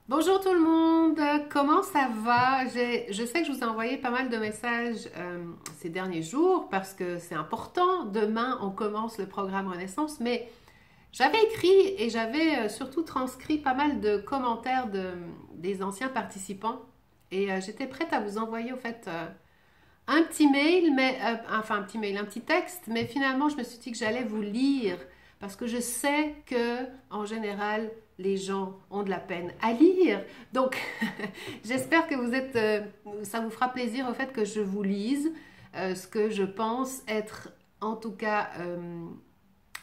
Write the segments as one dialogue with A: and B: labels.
A: Bonjour tout le monde, comment ça va? Je sais que je vous ai envoyé pas mal de messages ces derniers jours parce que c'est important. Demain, on commence le programme Renaissance, mais j'avais écrit et j'avais surtout transcrit pas mal de commentaires des anciens participants et j'étais prête à vous envoyer au fait un petit mail, enfin un petit mail, un petit texte, mais finalement je me suis dit que j'allais vous lire parce que je sais que en général les gens ont de la peine à lire. Donc j'espère que ça vous fera plaisir au fait que je vous lise ce que je pense être en tout cas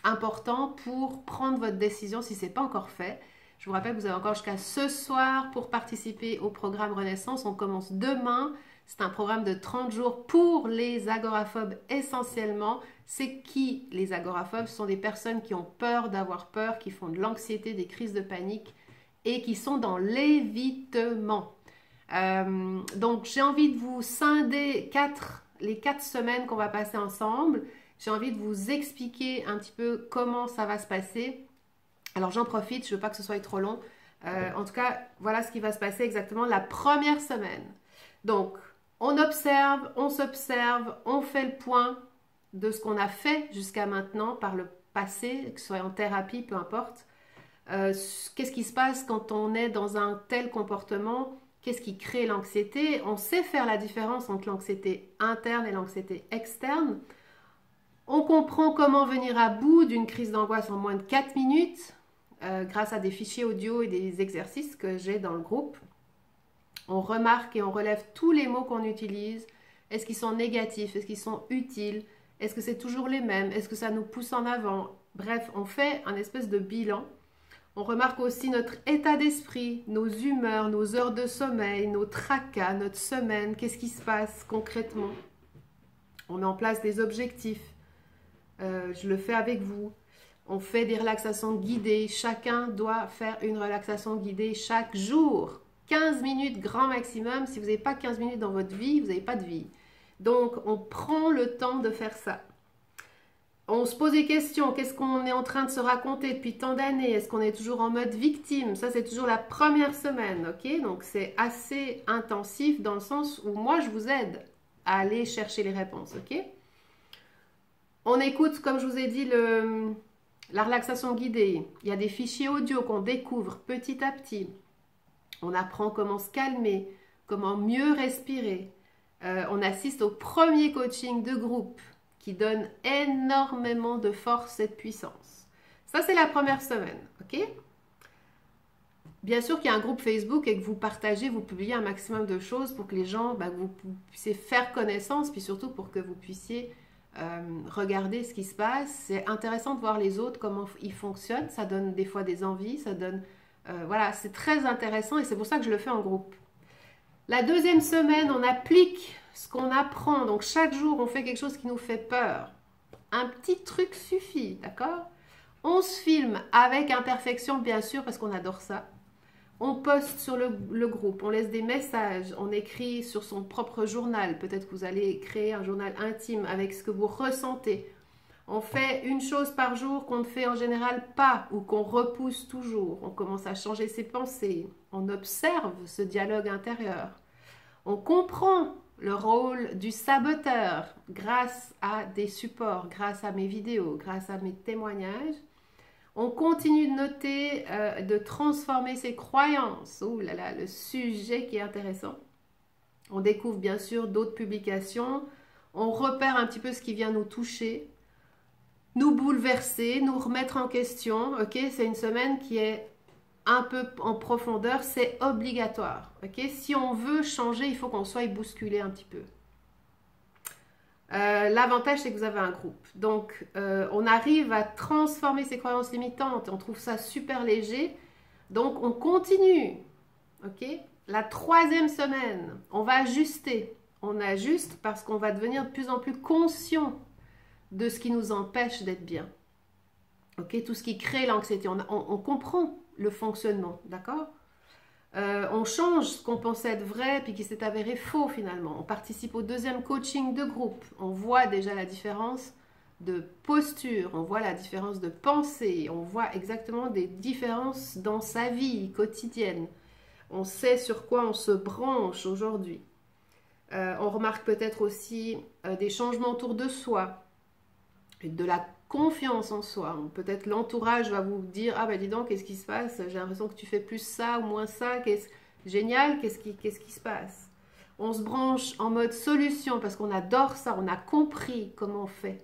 A: important pour prendre votre décision si ce n'est pas encore fait. Je vous rappelle que vous avez encore jusqu'à ce soir pour participer au programme Renaissance. On commence demain. C'est un programme de 30 jours pour les agoraphobes essentiellement. C'est qui les agoraphobes? Ce sont des personnes qui ont peur d'avoir peur, qui font de l'anxiété, des crises de panique et qui sont dans l'évitement. Donc j'ai envie de vous scinder les 4 semaines qu'on va passer ensemble. J'ai envie de vous expliquer un petit peu comment ça va se passer. Alors j'en profite, je ne veux pas que ce soit trop long. En tout cas, voilà ce qui va se passer exactement la première semaine. Donc, on observe, on s'observe, on fait le point de ce qu'on a fait jusqu'à maintenant par le passé, que ce soit en thérapie, peu importe. Qu'est-ce qui se passe quand on est dans un tel comportement? Qu'est-ce qui crée l'anxiété? On sait faire la différence entre l'anxiété interne et l'anxiété externe. On comprend comment venir à bout d'une crise d'angoisse en moins de 4 minutes grâce à des fichiers audio et des exercices que j'ai dans le groupe. On remarque et on relève tous les mots qu'on utilise. Est-ce qu'ils sont négatifs? Est-ce qu'ils sont utiles? Est-ce que c'est toujours les mêmes? Est-ce que ça nous pousse en avant? Bref, on fait un espèce de bilan. On remarque aussi notre état d'esprit, nos humeurs, nos heures de sommeil, nos tracas, notre semaine. Qu'est-ce qui se passe concrètement? On met en place des objectifs. Je le fais avec vous. On fait des relaxations guidées. Chacun doit faire une relaxation guidée chaque jour. 15 minutes grand maximum. Si vous n'avez pas 15 minutes dans votre vie, vous n'avez pas de vie. Donc, on prend le temps de faire ça. On se pose des questions. Qu'est-ce qu'on est en train de se raconter depuis tant d'années? Est-ce qu'on est toujours en mode victime? Ça, c'est toujours la première semaine, ok? Donc, c'est assez intensif dans le sens où moi, je vous aide à aller chercher les réponses, ok? On écoute, comme je vous ai dit, la relaxation guidée. Il y a des fichiers audio qu'on découvre petit à petit. On apprend comment se calmer, comment mieux respirer. On assiste au premier coaching de groupe qui donne énormément de force et de puissance. Ça, c'est la première semaine, ok? Bien sûr qu'il y a un groupe Facebook et que vous partagez, vous publiez un maximum de choses pour que les gens, vous puissiez faire connaissance, puis surtout pour que vous puissiez regarder ce qui se passe. C'est intéressant de voir les autres, comment ils fonctionnent. Ça donne des fois des envies, ça donne... voilà, c'est très intéressant et c'est pour ça que je le fais en groupe. La deuxième semaine, on applique ce qu'on apprend. Donc chaque jour, on fait quelque chose qui nous fait peur. Un petit truc suffit, d'accord? On se filme avec imperfection, bien sûr, parce qu'on adore ça. On poste sur le groupe, on laisse des messages, on écrit sur son propre journal. Peut-être que vous allez créer un journal intime avec ce que vous ressentez. On fait une chose par jour qu'on ne fait en général pas ou qu'on repousse toujours. On commence à changer ses pensées. On observe ce dialogue intérieur. On comprend le rôle du saboteur grâce à des supports, grâce à mes vidéos, grâce à mes témoignages. On continue de noter, de transformer ses croyances. Oh là là, le sujet qui est intéressant. On découvre bien sûr d'autres publications. On repère un petit peu ce qui vient nous toucher, nous bouleverser, nous remettre en question. Ok, c'est une semaine qui est un peu en profondeur, c'est obligatoire. Ok, si on veut changer, il faut qu'on soit bousculé un petit peu. L'avantage, c'est que vous avez un groupe. Donc, on arrive à transformer ces croyances limitantes. On trouve ça super léger. Donc, on continue. OK? La troisième semaine, on va ajuster. On ajuste parce qu'on va devenir de plus en plus conscient de ce qui nous empêche d'être bien. OK? Tout ce qui crée l'anxiété. On comprend le fonctionnement. D'accord? On change ce qu'on pensait être vrai puis qui s'est avéré faux finalement. On participe au deuxième coaching de groupe. On voit déjà la différence de posture, on voit la différence de pensée, on voit exactement des différences dans sa vie quotidienne. On sait sur quoi on se branche aujourd'hui. On remarque peut-être aussi des changements autour de soi, de la confiance en soi. Peut-être l'entourage va vous dire, ah ben dis donc, qu'est-ce qui se passe? J'ai l'impression que tu fais plus ça ou moins ça. Génial, qu'est-ce qui se passe? On se branche en mode solution parce qu'on adore ça, on a compris comment on fait.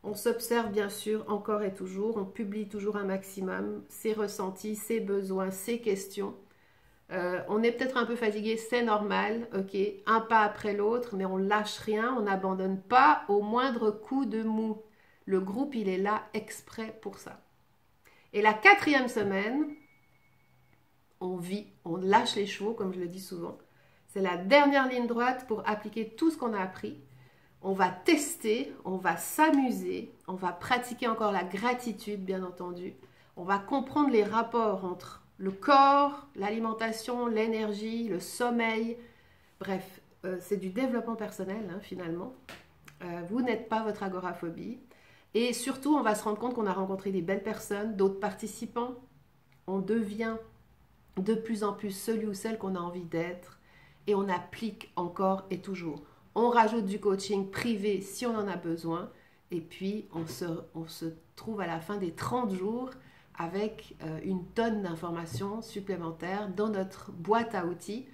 A: On s'observe bien sûr encore et toujours, on publie toujours un maximum ses ressentis, ses besoins, ses questions. On est peut-être un peu fatigué, c'est normal, ok, un pas après l'autre, mais on lâche rien, on n'abandonne pas au moindre coup de mou. Le groupe, il est là exprès pour ça. Et la 4e semaine, on vit, on lâche les chevaux, comme je le dis souvent. C'est la dernière ligne droite pour appliquer tout ce qu'on a appris. On va tester, on va s'amuser, on va pratiquer encore la gratitude, bien entendu. On va comprendre les rapports entre le corps, l'alimentation, l'énergie, le sommeil. Bref, c'est du développement personnel, hein, finalement. Vous n'êtes pas votre agoraphobie. Et surtout, on va se rendre compte qu'on a rencontré des belles personnes, d'autres participants. On devient de plus en plus celui ou celle qu'on a envie d'être. Et on applique encore et toujours. On rajoute du coaching privé si on en a besoin. Et puis, on se trouve à la fin des 30 jours avec une tonne d'informations supplémentaires dans notre boîte à outils.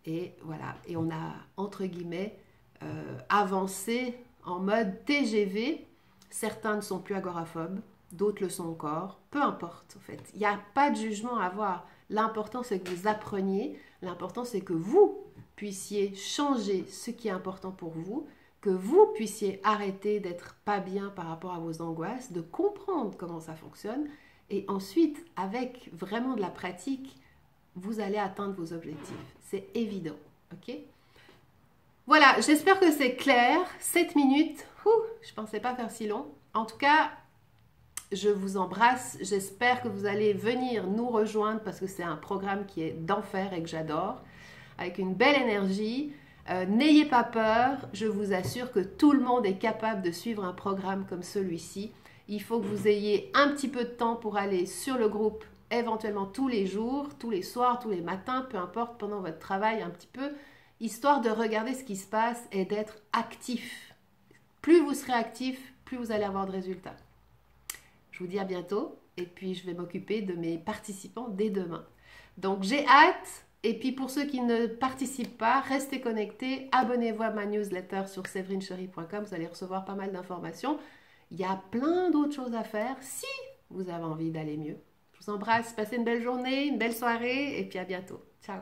A: Et voilà, et on a, entre guillemets, avancé en mode TGV. Certains ne sont plus agoraphobes, d'autres le sont encore. Peu importe, en fait. Il n'y a pas de jugement à avoir. L'important, c'est que vous appreniez. L'important, c'est que vous puissiez changer ce qui est important pour vous, que vous puissiez arrêter d'être pas bien par rapport à vos angoisses, de comprendre comment ça fonctionne. Et ensuite, avec vraiment de la pratique, vous allez atteindre vos objectifs. C'est évident, ok? Voilà, j'espère que c'est clair. 7 minutes, je ne pensais pas faire si long. En tout cas, je vous embrasse. J'espère que vous allez venir nous rejoindre parce que c'est un programme qui est d'enfer et que j'adore, avec une belle énergie. N'ayez pas peur, je vous assure que tout le monde est capable de suivre un programme comme celui-ci. Il faut que vous ayez un petit peu de temps pour aller sur le groupe, éventuellement tous les jours, tous les soirs, tous les matins, peu importe, pendant votre travail un petit peu, histoire de regarder ce qui se passe et d'être actif. Plus vous serez actif, plus vous allez avoir de résultats. Je vous dis à bientôt et puis je vais m'occuper de mes participants dès demain. Donc j'ai hâte. Et puis pour ceux qui ne participent pas, restez connectés, abonnez-vous à ma newsletter sur severinechery.com, vous allez recevoir pas mal d'informations. Il y a plein d'autres choses à faire si vous avez envie d'aller mieux. Je vous embrasse, passez une belle journée, une belle soirée et puis à bientôt. Ciao.